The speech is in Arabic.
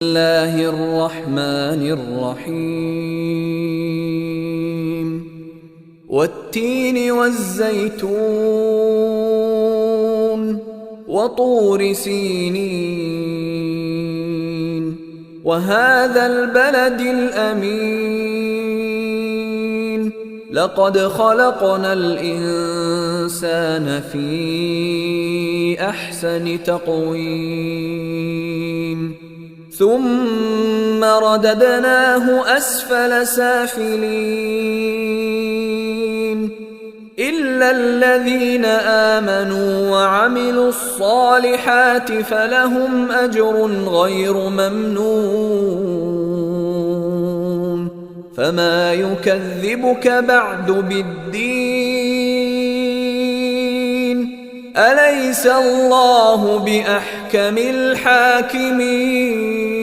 الله الرحمن الرحيم والتين والزيتون وطور سينين وهذا البلد الأمين لقد خلقنا الإنسان في أحسن تقويم ثم رددناه أسفل سافلين إلا الذين آمنوا وعملوا الصالحات فلهم أجر غير ممنون فما يكذبك بعد بالدين أليس الله بأحكم الحاكمين